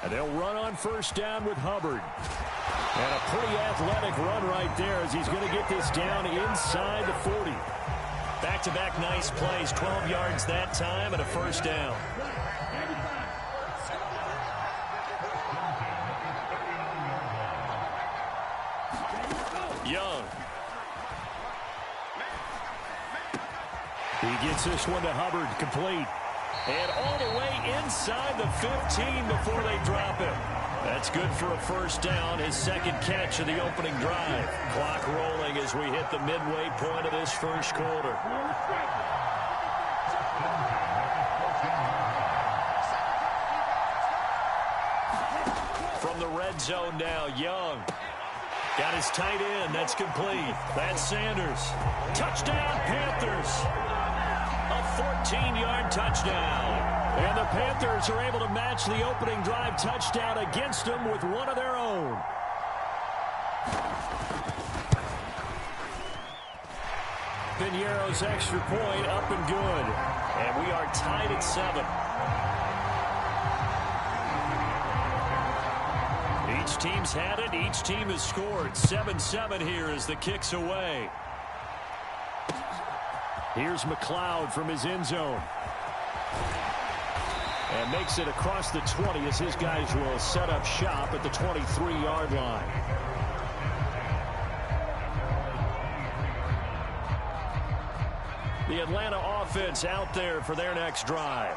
And they'll run on first down with Hubbard. And a pretty athletic run right there as he's going to get this down inside the 40. Back-to-back nice plays, 12 yards that time and a first down. Young. He gets this one to Hubbard, complete. And all the way inside the 15 before they drop him. That's good for a first down, his second catch of the opening drive. Clock rolling as we hit the midway point of this first quarter. From the red zone now, Young. Got his tight end, that's complete. That's Sanders. Touchdown, Panthers. A 14-yard touchdown. And the Panthers are able to match the opening drive touchdown against them with one of their own. Piñeiro's extra point up and good. And we are tied at 7. Each team's had it. Each team has scored. 7-7 here as the kick's away. Here's McLeod from his end zone. And makes it across the 20 as his guys will set up shop at the 23-yard line. The Atlanta offense out there for their next drive.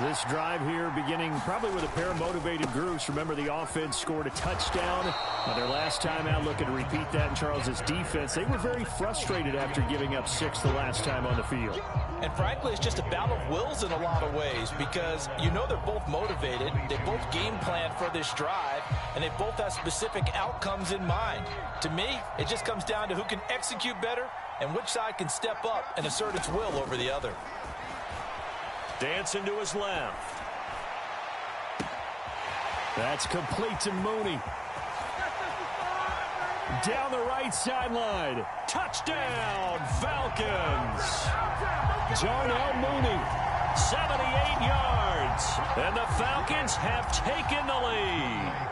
This drive here beginning probably with a pair of motivated groups. Remember, the offense scored a touchdown on their last time out. Looking to repeat that in Charles's defense. They were very frustrated after giving up 6 the last time on the field. And frankly, it's just a battle of wills in a lot of ways because you know they're both motivated. They both game plan for this drive, and they both have specific outcomes in mind. To me, it just comes down to who can execute better and which side can step up and assert its will over the other. Dancing to his left. That's complete to Mooney. Down the right sideline. Touchdown, Falcons. Darnell Mooney, 78 yards. And the Falcons have taken the lead.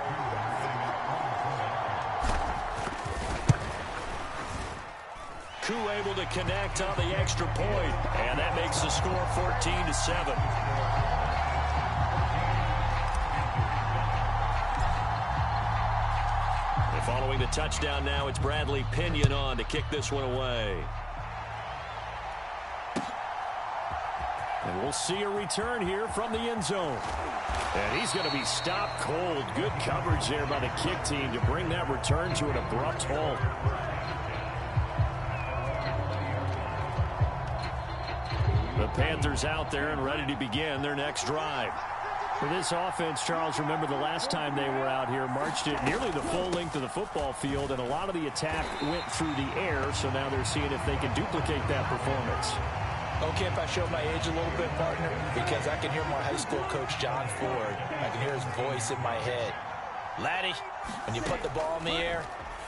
Able to connect on the extra point, and that makes the score 14-7. And following the touchdown now, it's Bradley Pinion on to kick this one away. And we'll see a return here from the end zone. And he's going to be stopped cold. Good coverage there by the kick team to bring that return to an abrupt halt. The Panthers out there and ready to begin their next drive. For this offense, Charles, remember the last time they were out here, marched it nearly the full length of the football field, and a lot of the attack went through the air, so now they're seeing if they can duplicate that performance. Okay, if I show my age a little bit, partner, because I can hear my high school coach, John Ford. I can hear his voice in my head. Laddie, when you put the ball in the air,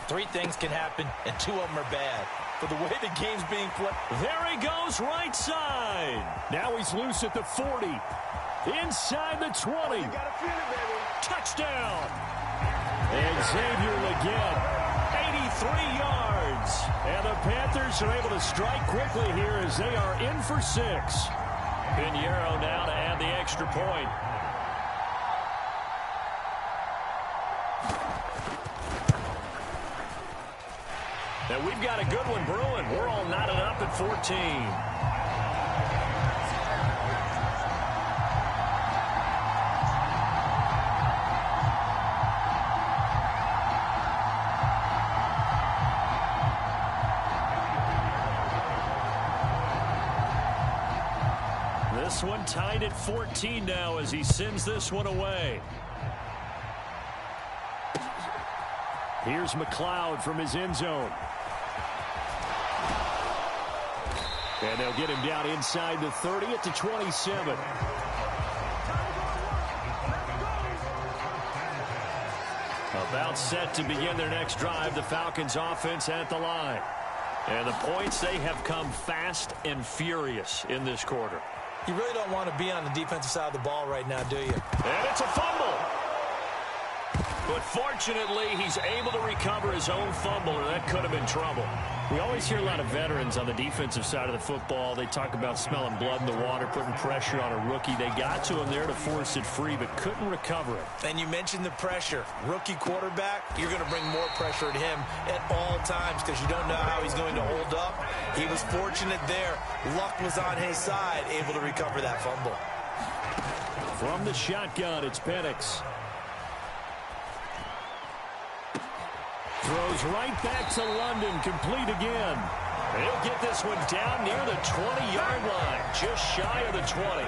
3 things can happen, and 2 of them are bad. For the way the game's being played. There he goes, right side. Now he's loose at the 40. Inside the 20. Oh, you gotta feel it, baby. Touchdown. And Xavier Legette, 83 yards. And the Panthers are able to strike quickly here as they are in for 6. Piñeiro now to add the extra point. And we've got a good one brewing. We're all knotted up at 14. This one tied at 14 now as he sends this one away. Here's McLeod from his end zone. And they'll get him down inside the 30 at the 27. About set to begin their next drive, the Falcons offense at the line. And the points, they have come fast and furious in this quarter. You really don't want to be on the defensive side of the ball right now, do you? And it's a fumble. But fortunately, he's able to recover his own fumble, or that could have been trouble. We always hear a lot of veterans on the defensive side of the football. They talk about smelling blood in the water, putting pressure on a rookie. They got to him there to force it free, but couldn't recover it. And you mentioned the pressure. Rookie quarterback, you're going to bring more pressure at him at all times because you don't know how he's going to hold up. He was fortunate there. Luck was on his side, able to recover that fumble. From the shotgun, it's Penix. Throws right back to London, complete again. He'll get this one down near the 20-yard line, just shy of the 20.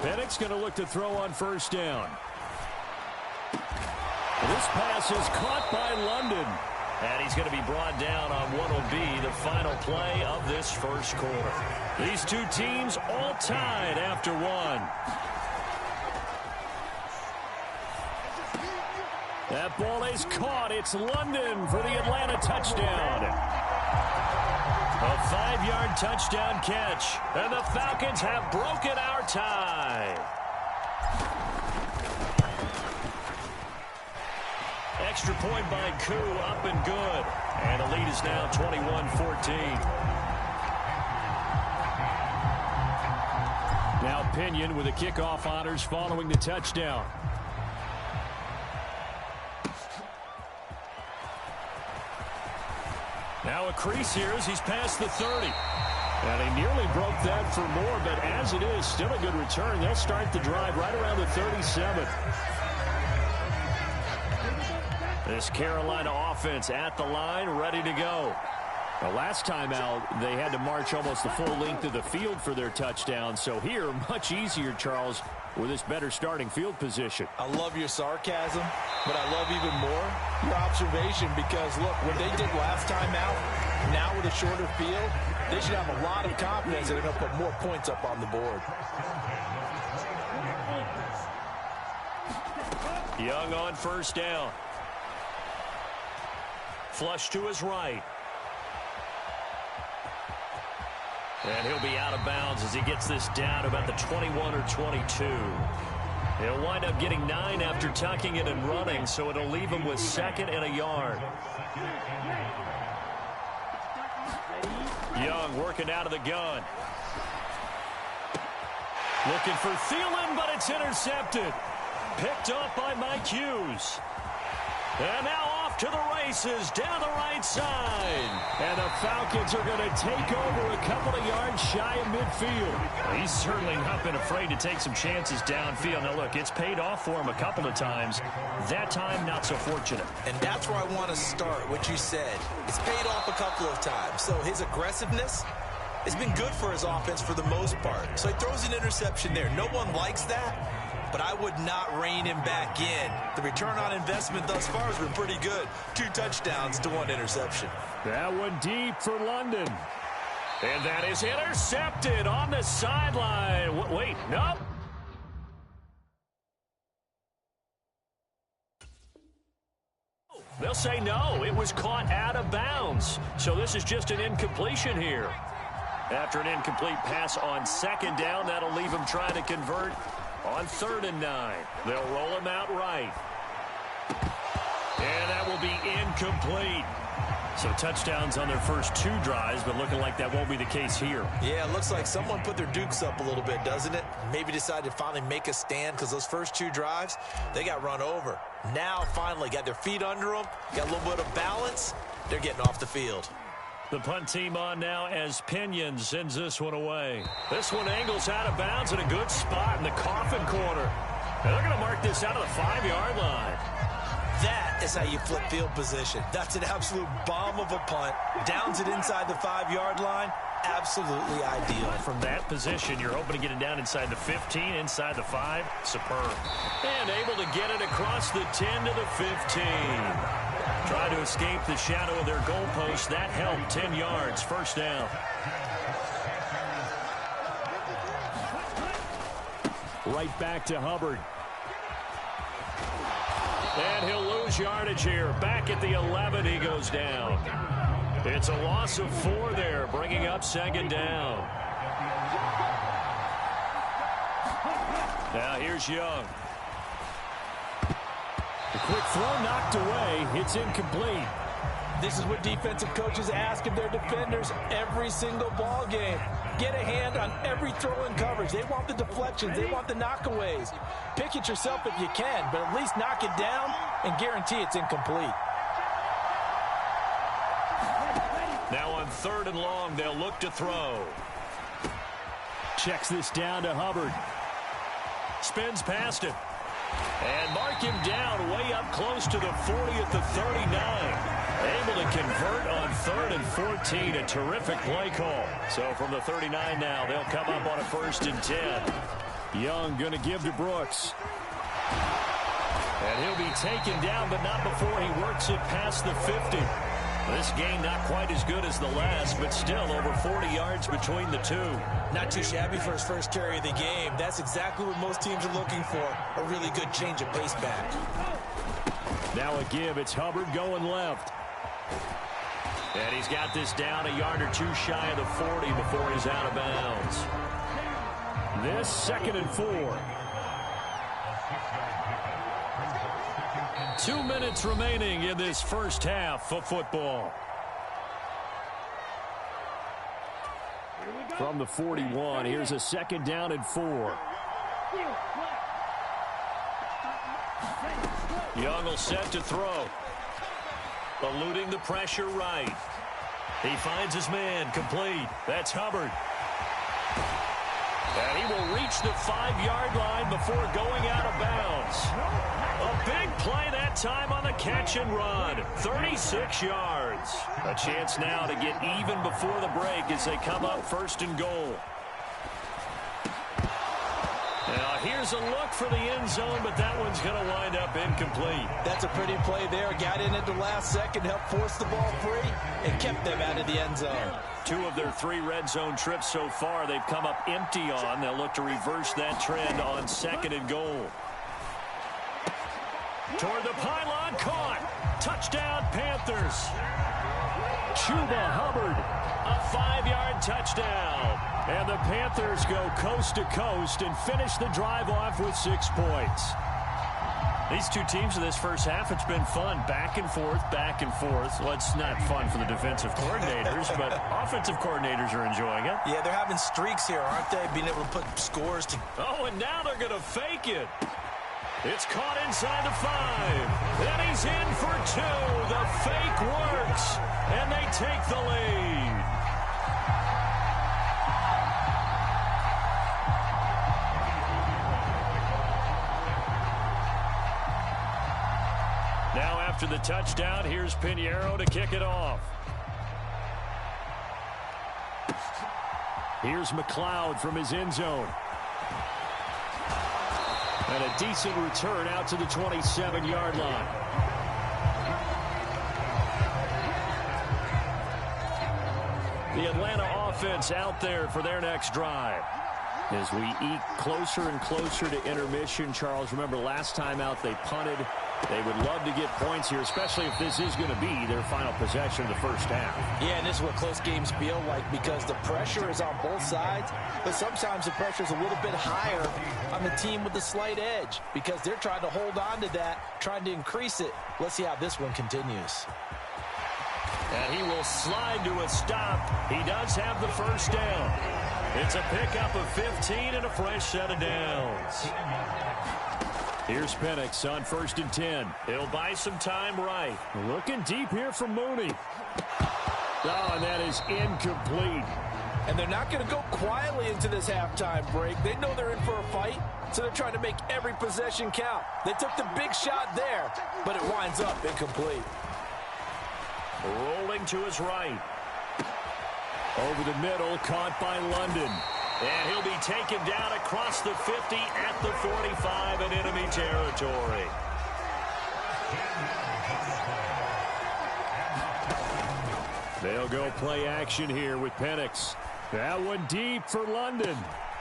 Penix going to look to throw on first down. This pass is caught by London. And he's going to be brought down on what will be the final play of this first quarter. These two teams all tied after one. That ball is caught. It's London for the Atlanta touchdown. A 5-yard touchdown catch. And the Falcons have broken our tie. Extra point by Koo, up and good. And the lead is now 21-14. Now Pinion with the kickoff honors following the touchdown. Now a crease here as he's past the 30. And he nearly broke that for more, but as it is, still a good return. They'll start the drive right around the 37. This Carolina offense at the line, ready to go. The last time out, they had to march almost the full length of the field for their touchdown. So here, much easier, Charles, with this better starting field position. I love your sarcasm, but I love even more your observation because, look, what they did last time out, now with a shorter field, they should have a lot of confidence that they're going to put more points up on the board. Young on first down. Flush to his right. And he'll be out of bounds as he gets this down about the 21 or 22. He'll wind up getting 9 after tucking it and running, so it'll leave him with 2nd and a yard. Young working out of the gun. Looking for Thielen, but it's intercepted. Picked up by Mike Hughes. And now off to the races down the right side. And the Falcons are going to take over a couple of yards shy of midfield. He's certainly not been afraid to take some chances downfield. Now, look, it's paid off for him a couple of times. That time, not so fortunate. And that's where I want to start, what you said. It's paid off a couple of times. So his aggressiveness has been good for his offense for the most part. So he throws an interception there. No one likes that. But I would not rein him back in. The return on investment thus far has been pretty good. 2 touchdowns to 1 interception. That one deep for London. And that is intercepted on the sideline. Wait, no. They'll say no. It was caught out of bounds. So this is just an incompletion here. After an incomplete pass on 2nd down, that'll leave him trying to convert on 3rd and 9. They'll roll him out right. And that will be incomplete. So touchdowns on their first 2 drives, but looking like that won't be the case here. Yeah, it looks like someone put their dukes up a little bit, doesn't it? Maybe decided to finally make a stand because those first 2 drives, they got run over. Now finally got their feet under them, got a little bit of balance. They're getting off the field. The punt team on now as Pinion sends this one away. This one angles out of bounds in a good spot in the coffin corner. And they're going to mark this out of the 5-yard line. That is how you flip field position. That's an absolute bomb of a punt. Downs it inside the 5-yard line. Absolutely ideal. From that position, you're hoping to get it down inside the 15, inside the 5. Superb. And able to get it across the 10 to the 15. Try to escape the shadow of their goalpost. That helped. 10 yards. First down. Right back to Hubbard. And he'll lose yardage here. Back at the 11, he goes down. It's a loss of 4 there, bringing up second down. Now here's Young. The quick throw knocked away. It's incomplete. This is what defensive coaches ask of their defenders every single ball game. Get a hand on every throw in coverage. They want the deflections. They want the knockaways. Pick it yourself if you can, but at least knock it down and guarantee it's incomplete. Now on 3rd and long, they'll look to throw. Checks this down to Hubbard. Spins past him. And mark him down way up close to the 40 at the 39. Able to convert on 3rd and 14. A terrific play call. So from the 39 now, they'll come up on a 1st and 10. Young going to give to Brooks. And he'll be taken down, but not before he works it past the 50. This game not quite as good as the last, but still over 40 yards between the two. Not too shabby for his first carry of the game. That's exactly what most teams are looking for, a really good change of pace back. Now a give. It's Hubbard going left. And he's got this down a yard or two shy of the 40 before he's out of bounds. This 2nd and 4. 2 minutes remaining in this first half of football. From the 41, here's a 2nd down and 4. Young will set to throw. Eluding the pressure right. He finds his man complete. That's Hubbard. And he will reach the 5-yard line before going out of bounds. A big play that time on the catch and run. 36 yards. A chance now to get even before the break as they come up 1st and goal. Now here's a look for the end zone, but that one's going to wind up incomplete. That's a pretty play there. Got in at the last second, helped force the ball free, and kept them out of the end zone. 2 of their 3 red zone trips so far they've come up empty on. They'll look to reverse that trend on 2nd and goal. Toward the pylon, caught. Touchdown, Panthers. Chuba Hubbard, a 5-yard touchdown. And the Panthers go coast to coast and finish the drive off with 6 points. These two teams in this first half, it's been fun. Back and forth, back and forth. Well, it's not fun for the defensive coordinators, but offensive coordinators are enjoying it. Yeah, they're having streaks here, aren't they? Being able to put scores to... Oh, and now they're going to fake it. It's caught inside the 5. Then he's in for 2. The fake works, and they take the lead. Now after the touchdown, here's Pinheiro to kick it off. Here's McLeod from his end zone. And a decent return out to the 27-yard line. The Atlanta offense out there for their next drive. As we eke closer and closer to intermission, Charles, remember last time out they punted. They would love to get points here, especially if this is going to be their final possession of the first half. Yeah, and this is what close games feel like because the pressure is on both sides, but sometimes the pressure is a little bit higher on the team with the slight edge because they're trying to hold on to that, trying to increase it. Let's see how this one continues. And he will slide to a stop. He does have the first down. It's a pickup of 15 and a fresh set of downs. Here's Penix on 1st and 10. He'll buy some time right. Looking deep here from Mooney. Oh, and that is incomplete. And they're not going to go quietly into this halftime break. They know they're in for a fight, so they're trying to make every possession count. They took the big shot there, but it winds up incomplete. Rolling to his right. Over the middle, caught by London. And he'll be taken down across the 50 at the 45 in enemy territory. They'll go play action here with Penix. That one deep for London.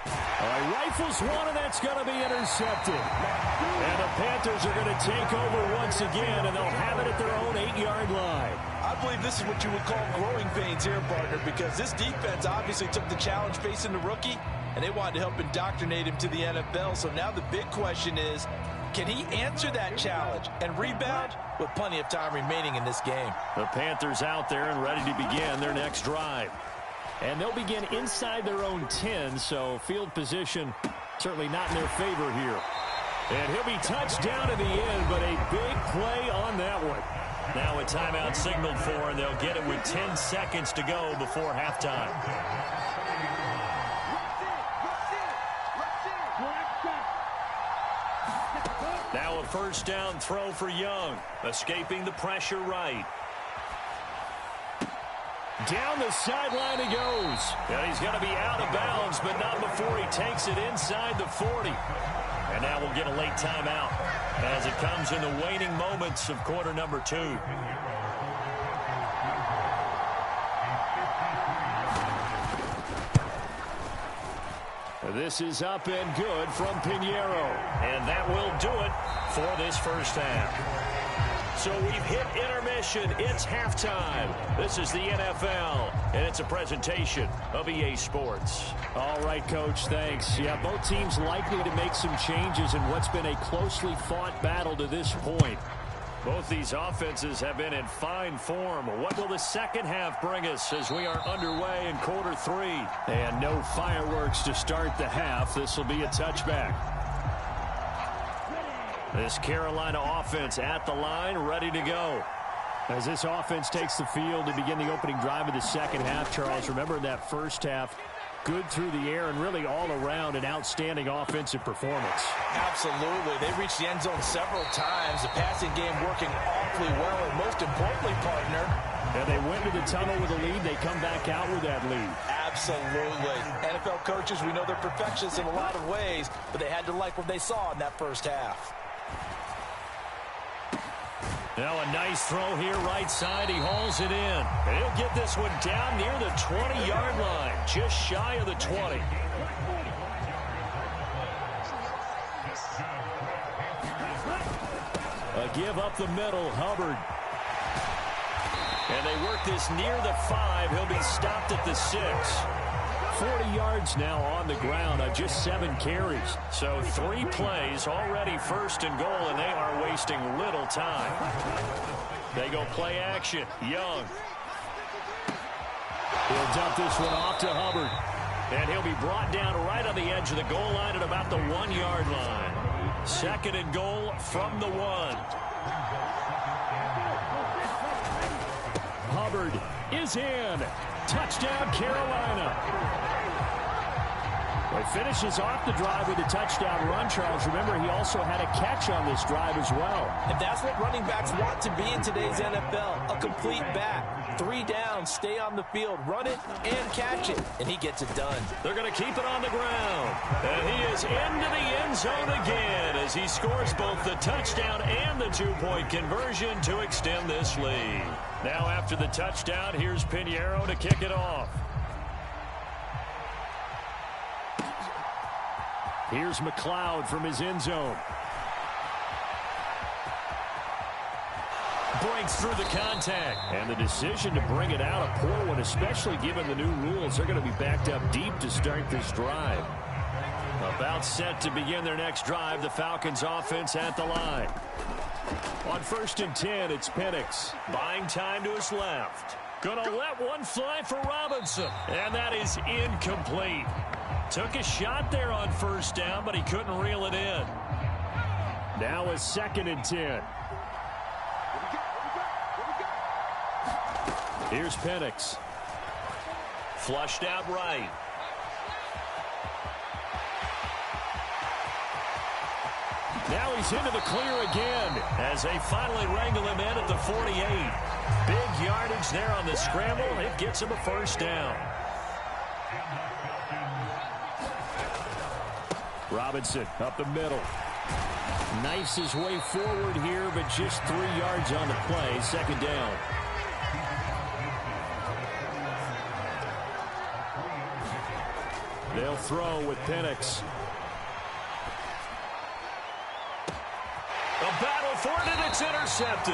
He rifles one, and that's going to be intercepted. And the Panthers are going to take over once again, and they'll have it at their own 8-yard line. I believe this is what you would call growing pains here, partner, because this defense obviously took the challenge facing the rookie, and they wanted to help indoctrinate him to the NFL. So now the big question is, can he answer that challenge and rebound with plenty of time remaining in this game? The Panthers out there and ready to begin their next drive. And they'll begin inside their own 10, so field position certainly not in their favor here. And he'll be touched down in the end, but a big play on that one. Now a timeout signaled for, and they'll get it with 10 seconds to go before halftime. Now a first down throw for Young, escaping the pressure right. Down the sideline he goes. And he's going to be out of bounds, but not before he takes it inside the 40. And now we'll get a late timeout as it comes in the waning moments of quarter number 2. This is up and good from Pinheiro. And that will do it for this first half. So we've hit intermission. It's halftime. This is the NFL, and it's a presentation of EA Sports. All right, Coach, thanks. Yeah, both teams likely to make some changes in what's been a closely fought battle to this point. Both these offenses have been in fine form. What will the second half bring us as we are underway in quarter 3? And no fireworks to start the half. This will be a touchback. This Carolina offense at the line, ready to go. As this offense takes the field to begin the opening drive of the second half, Charles, remember in that first half, good through the air and really all around an outstanding offensive performance. Absolutely. They reached the end zone several times. The passing game working awfully well, and most importantly, partner. And they went to the tunnel with a lead. They come back out with that lead. Absolutely. NFL coaches, we know they're perfectionists in a lot of ways, but they had to like what they saw in that first half. Now a nice throw here right side. He hauls it in. And he'll get this one down near the 20-yard line, just shy of the 20. A give up the middle, Hubbard. And they work this near the 5. He'll be stopped at the 6. 40 yards now on the ground on just 7 carries. So 3 plays, already first and goal, and they are wasting little time. They go play action. Young. He'll dump this one off to Hubbard. And he'll be brought down right on the edge of the goal line at about the 1-yard line. Second and goal from the 1. Hubbard is in. Touchdown, Carolina. He finishes off the drive with a touchdown run, Charles. Remember, he also had a catch on this drive as well. And that's what running backs want to be in today's NFL, a complete back. 3 down, stay on the field, run it and catch it, and he gets it done. They're going to keep it on the ground. And he is into the end zone again as he scores both the touchdown and the 2-point conversion to extend this lead. Now after the touchdown, here's Pinheiro to kick it off. Here's McLeod from his end zone. Breaks through the contact. And the decision to bring it out, a poor one, especially given the new rules. They're going to be backed up deep to start this drive. About set to begin their next drive, the Falcons offense at the line. On 1st and 10, it's Penix. Buying time to his left. Gonna let one fly for Robinson. And that is incomplete. Took a shot there on 1st down, but he couldn't reel it in. Now a 2nd and 10. Here's Penix. Flushed out right. Now he's into the clear again as they finally wrangle him in at the 48. Big yardage there on the scramble. It gets him a 1st down. Robinson up the middle. Knifes his way forward here, but just 3 yards on the play. 2nd down. They'll They'll throw with Penix. A battle for it, and it's intercepted.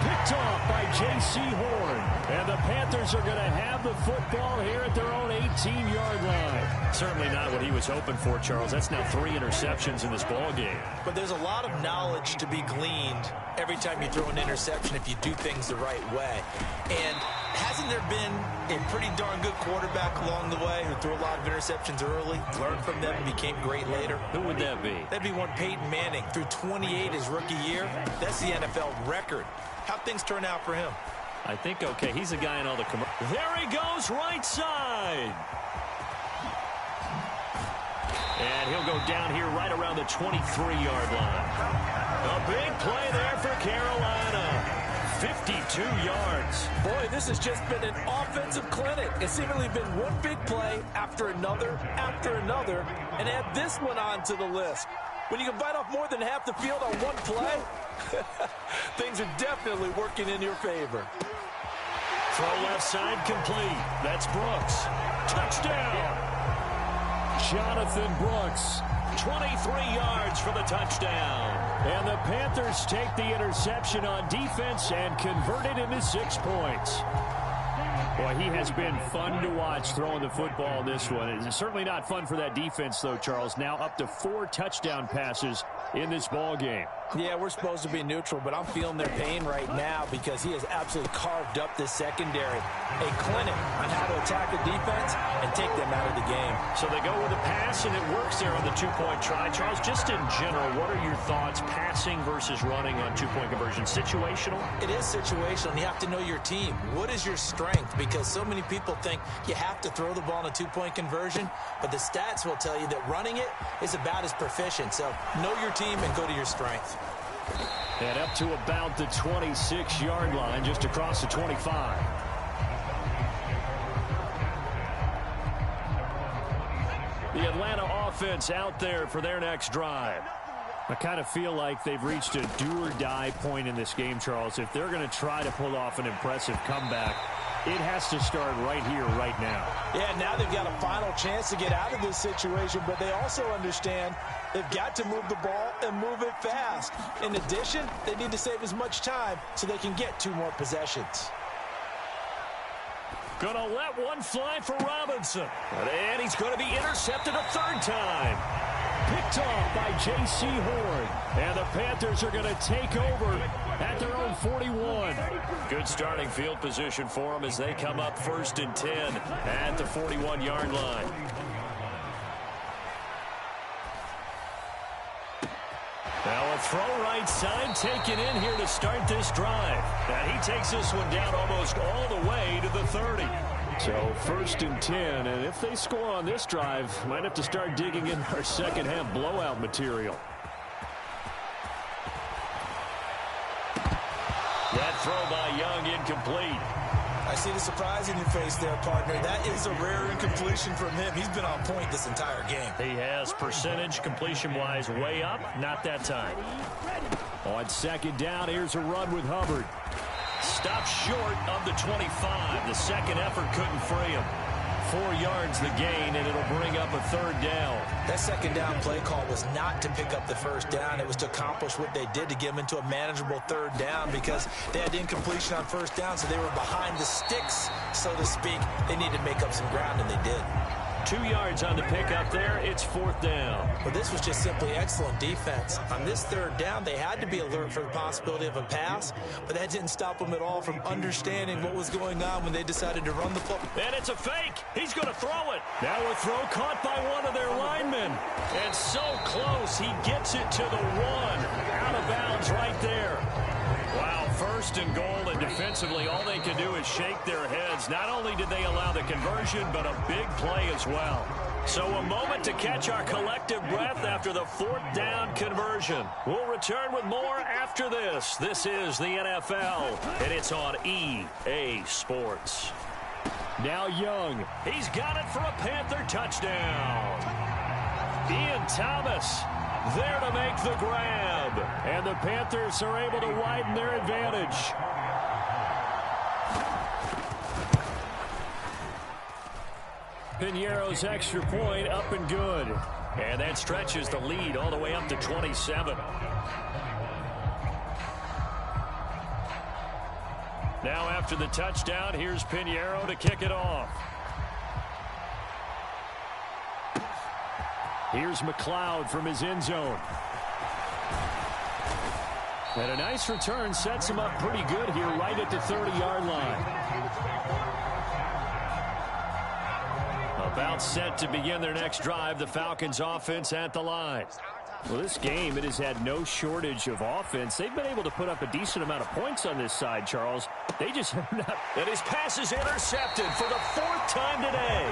Picked off by J.C. Horn. And the Panthers are going to have the football here at their own 18-yard line. Certainly not what he was hoping for, Charles. That's now 3 interceptions in this ball game. But there's a lot of knowledge to be gleaned every time you throw an interception if you do things the right way. And hasn't there been a pretty darn good quarterback along the way who threw a lot of interceptions early, learned from them, and became great later? Who would that be? That'd be one Peyton Manning. Threw 28 his rookie year. That's the NFL record. How'd things turn out for him? I think, okay, he's a guy in all the commercials. There he goes, right side. And he'll go down here right around the 23-yard line. A big play there for Carolina. 52 yards. Boy, this has just been an offensive clinic. It's seemingly been one big play after another, and add this one on to the list. When you can bite off more than half the field on one play, things are definitely working in your favor. Throw left side complete. That's Brooks. Touchdown. Jonathan Brooks. 23 yards for the touchdown. And the Panthers take the interception on defense and convert it into 6 points. Boy, he has been fun to watch throwing the football in this one. It's certainly not fun for that defense, though, Charles. Now up to 4 touchdown passes in this ball game. Yeah, we're supposed to be neutral, but I'm feeling their pain right now because he has absolutely carved up this secondary. A clinic on how to attack the defense and take them out of the game. So they go with a pass, and it works there on the 2-point try. Charles, just in general, what are your thoughts passing versus running on 2-point conversion? Situational? It is situational, and you have to know your team. What is your strength? Because so many people think you have to throw the ball in a 2-point conversion, but the stats will tell you that running it is about as proficient. So know your team and go to your strength. And up to about the 26-yard line, just across the 25. The Atlanta offense out there for their next drive. I kind of feel like they've reached a do-or-die point in this game, Charles. If they're going to try to pull off an impressive comeback, it has to start right here, right now. Yeah, now they've got a final chance to get out of this situation, but they also understand they've got to move the ball and move it fast. In addition, they need to save as much time so they can get 2 more possessions. Gonna let one fly for Robinson. And he's going to be intercepted a 3rd time. Picked off by J.C. Horn. And the Panthers are going to take over at their own 41. Good starting field position for them as they come up 1st and 10 at the 41-yard line. Now a throw right side taken in here to start this drive. And he takes this one down almost all the way to the 30. So 1st and 10, and if they score on this drive, might have to start digging in our second half blowout material. That throw by Young incomplete. I see the surprise in your face there, partner. That is a rare incompletion from him. He's been on point this entire game. He has percentage completion-wise way up. Not that time. On 2nd down, here's a run with Hubbard. Stopped short of the 25. The second effort couldn't free him. 4 yards the gain, and it'll bring up a 3rd down. That 2nd down play call was not to pick up the 1st down. It was to accomplish what they did to get them into a manageable 3rd down because they had incompletion on 1st down, so they were behind the sticks, so to speak. They needed to make up some ground, and they did. 2 yards on the pickup there. It's 4th down. But this was just simply excellent defense. On this 3rd down, they had to be alert for the possibility of a pass, but that didn't stop them at all from understanding what was going on when they decided to run the football. And it's a fake. He's going to throw it. Now a throw caught by one of their linemen. And so close, he gets it to the 1. Out of bounds right there. Wow, 1st and goal, and defensively, all they can do is shake their heads. Not only did they allow the conversion, but a big play as well. So a moment to catch our collective breath after the 4th down conversion. We'll return with more after this. This is the NFL, and it's on EA Sports. Now Young. He's got it for a Panther touchdown. Ian Thomas there to make the grab. And the Panthers are able to widen their advantage. Piñeiro's extra point up and good. And that stretches the lead all the way up to 27. Now after the touchdown, here's Piñeiro to kick it off. Here's McLeod from his end zone. And a nice return sets him up pretty good here right at the 30-yard line. About set to begin their next drive, the Falcons offense at the line. Well, this game, it has had no shortage of offense. They've been able to put up a decent amount of points on this side, Charles. They just have not. And his pass is intercepted for the 4th time today.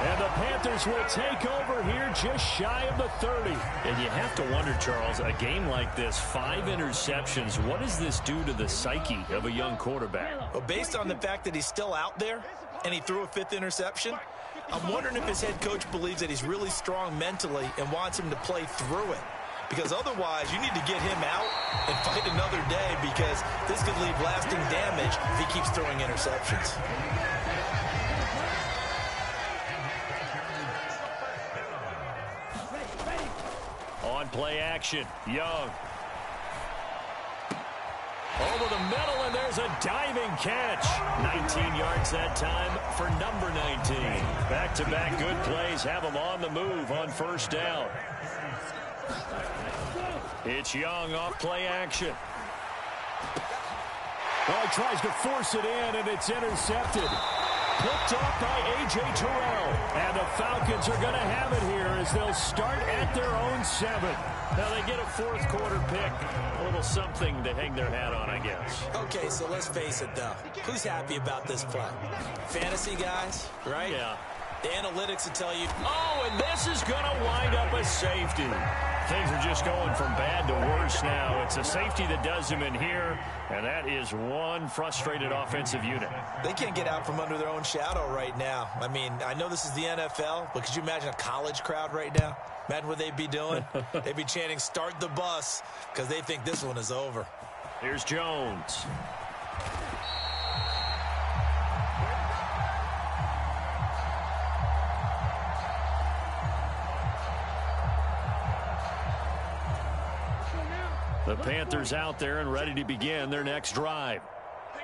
And the Panthers will take over here just shy of the 30. And you have to wonder, Charles, a game like this, 5 interceptions, what does this do to the psyche of a young quarterback? Well, based on the fact that he's still out there and he threw a 5th interception, I'm wondering if his head coach believes that he's really strong mentally and wants him to play through it. Because otherwise, you need to get him out and fight another day, because this could leave lasting damage if he keeps throwing interceptions. On play action, Young. Over the middle, and there's a diving catch. 19 yards that time for number 19. Back-to-back good plays have him on the move on first down. It's Young off play action. Oh, he tries to force it in, and it's intercepted. Picked off by A.J. Terrell. And the Falcons are going to have it here as they'll start at their own 7. Now they get a 4th quarter pick. A little something to hang their hat on, I guess. Okay, so let's face it, though. Who's happy about this play? Fantasy guys, right? Yeah. The analytics will tell you. Oh, and this is going to wind up a safety. Things are just going from bad to worse now. It's a safety that does him in here, and that is one frustrated offensive unit. They can't get out from under their own shadow right now. I mean, I know this is the NFL, but could you imagine a college crowd right now? Imagine what they'd be doing. They'd be chanting, "Start the bus," because they think this one is over. Here's Jones. The Panthers out there and ready to begin their next drive.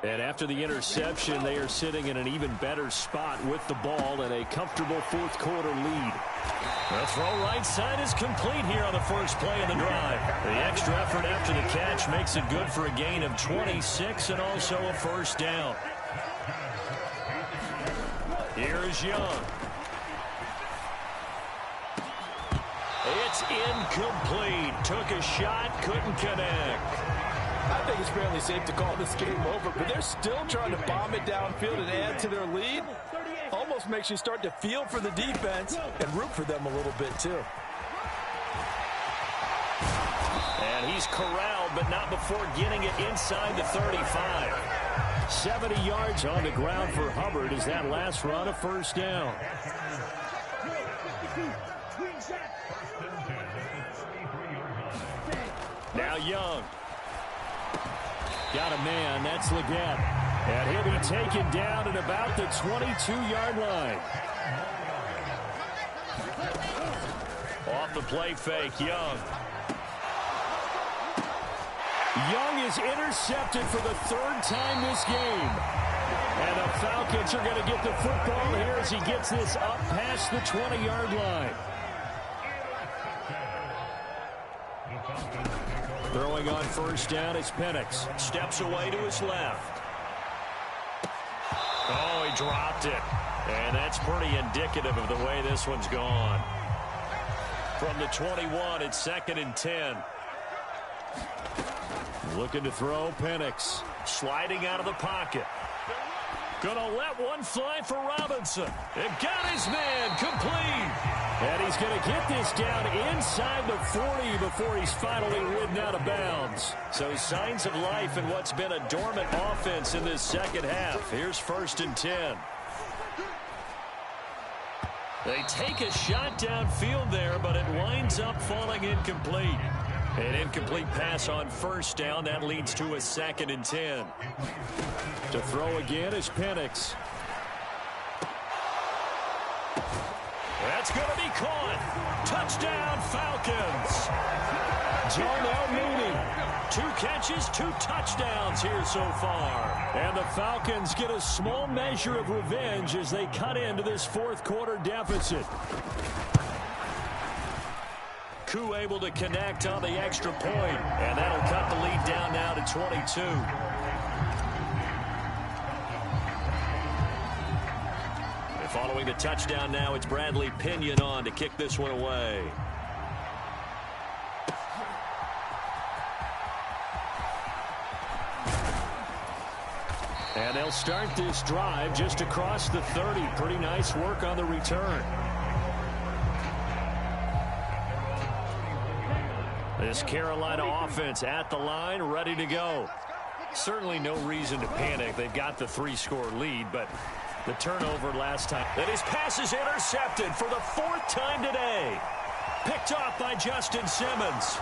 And after the interception, they are sitting in an even better spot with the ball and a comfortable 4th quarter lead. The throw right side is complete here on the first play of the drive. The extra effort after the catch makes it good for a gain of 26 and also a first down. Here is Young. It's incomplete. Took a shot, couldn't connect. I think it's fairly safe to call this game over, but they're still trying to bomb it downfield and add to their lead. Almost makes you start to feel for the defense and root for them a little bit, too. And he's corralled, but not before getting it inside the 35. 70 yards on the ground for Hubbard as that last run a first down. Now Young. Got a man, that's Leggett. And he'll be taken down at about the 22-yard line. Off the play fake, Young. Young is intercepted for the 3rd time this game. And the Falcons are going to get the football here as he gets this up past the 20-yard line. Throwing on first down is Penix. Steps away to his left. Oh, he dropped it. And that's pretty indicative of the way this one's gone. From the 21, it's 2nd and 10. Looking to throw, Penix. Sliding out of the pocket. Gonna let one fly for Robinson. And got his man complete. And he's going to get this down inside the 40 before he's finally ridden out of bounds. So signs of life in what's been a dormant offense in this second half. Here's 1st and 10. They take a shot downfield there, but it winds up falling incomplete. An incomplete pass on first down. That leads to a 2nd and 10. To throw again is Penix. That's going to be caught. Touchdown, Falcons. Darnell Mooney, 2 catches, 2 touchdowns here so far. And the Falcons get a small measure of revenge as they cut into this fourth quarter deficit. Koo able to connect on the extra point, and that'll cut the lead down now to 22. Following the touchdown now, it's Bradley Pinion on to kick this one away. And they'll start this drive just across the 30. Pretty nice work on the return. This Carolina offense at the line, ready to go. Certainly no reason to panic. They've got the 3-score lead, but the turnover last time. And his pass is intercepted for the 4th time today. Picked off by Justin Simmons.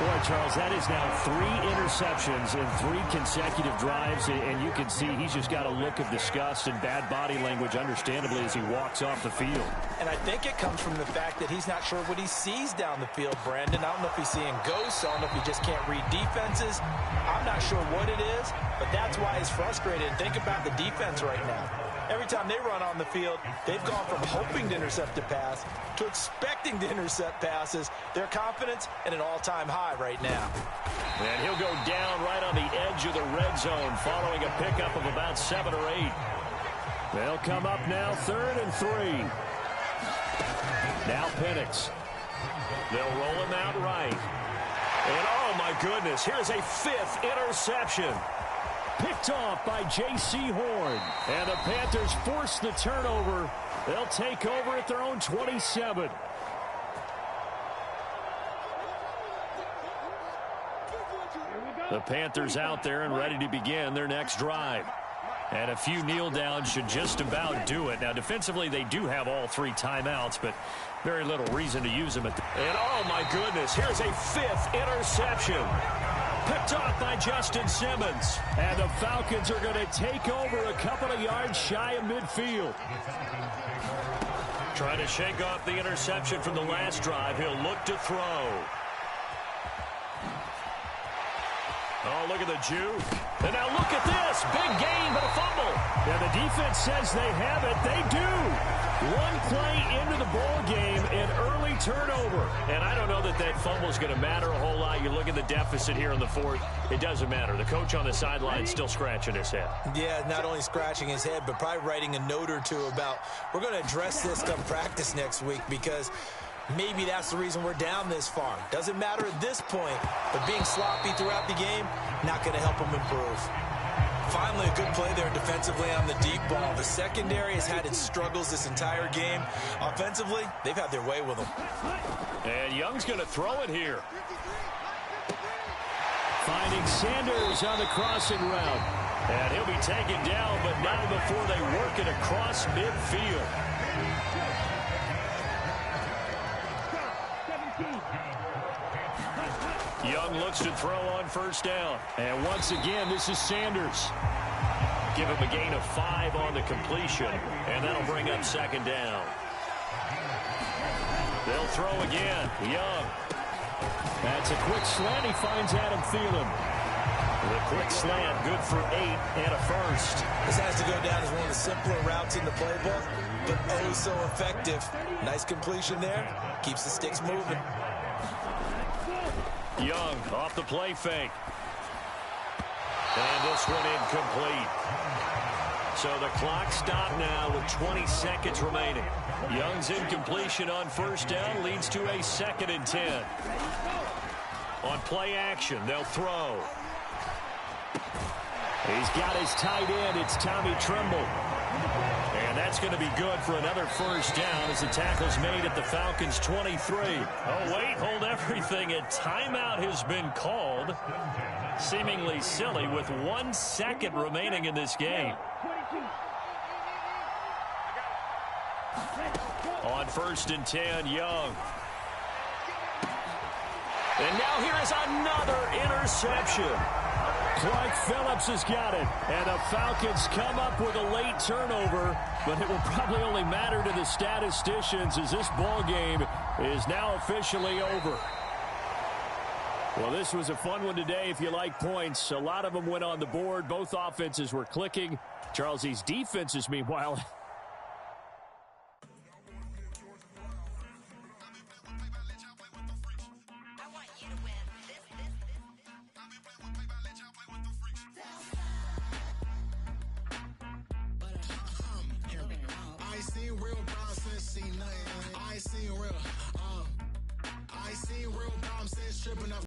Boy, Charles, that is now 3 interceptions in 3 consecutive drives, and you can see he's just got a look of disgust and bad body language, understandably, as he walks off the field. And I think it comes from the fact that he's not sure what he sees down the field, Brandon. I don't know if he's seeing ghosts. I don't know if he just can't read defenses. I'm not sure what it is, but that's why he's frustrated. And think about the defense right now. Every time they run on the field, they've gone from hoping to intercept a pass to expecting to intercept passes. Their confidence at an all-time high right now. And he'll go down right on the edge of the red zone following a pickup of about 7 or 8. They'll come up now 3rd and 3. Now Penix. They'll roll him out right. And oh my goodness, here's a 5th interception. Picked off by J.C. Horn. And the Panthers force the turnover. They'll take over at their own 27. The Panthers out there and ready to begin their next drive. And a few kneel downs should just about do it. Now, defensively, they do have all 3 timeouts, but very little reason to use them. And oh, my goodness, here's a 5th interception. Picked off by Justin Simmons. And the Falcons are going to take over a couple of yards shy of midfield. Trying to shake off the interception from the last drive. He'll look to throw. Oh, look at the juke. And now look at this. Big gain, but a fumble. Yeah, the defense says they have it. They do. 1 play into the ball game, an early turnover. And I don't know that that fumble is going to matter a whole lot. You look at the deficit here in the 4th. It doesn't matter. The coach on the sideline still scratching his head. Yeah, not only scratching his head, but probably writing a note or 2 about we're going to address this come practice next week, because maybe that's the reason we're down this far. Doesn't matter at this point, but being sloppy throughout the game, not going to help them improve. Finally, a good play there defensively on the deep ball. The secondary has had its struggles this entire game. Offensively, they've had their way with them. And Young's going to throw it here. Finding Sanders on the crossing route. And he'll be taken down, but not before they work it across midfield. Young looks to throw on 1st down. And once again, this is Sanders. Give him a gain of 5 on the completion. And that'll bring up 2nd down. They'll throw again. Young. That's a quick slant. He finds Adam Thielen. The quick slant, good for 8 and a 1st. This has to go down as one of the simpler routes in the playbook, but oh so effective. Nice completion there. Keeps the sticks moving. Young off the play fake. And this one incomplete. So the clock stopped now with 20 seconds remaining. Young's incompletion on 1st down leads to a 2nd and 10. On play action, they'll throw. He's got his tight end. It's Tommy Tremble. And that's going to be good for another 1st down as the tackle's made at the Falcons' 23. Oh, wait, hold everything. A timeout has been called. Seemingly silly with 1 second remaining in this game. On 1st and 10, Young. And now here is another interception. Looks like Phillips has got it. And the Falcons come up with a late turnover, but it will probably only matter to the statisticians as this ball game is now officially over. Well, this was a fun one today if you like points. A lot of them went on the board. Both offenses were clicking. Charles, these defenses, meanwhile, I ain't seen real problems since tripping up.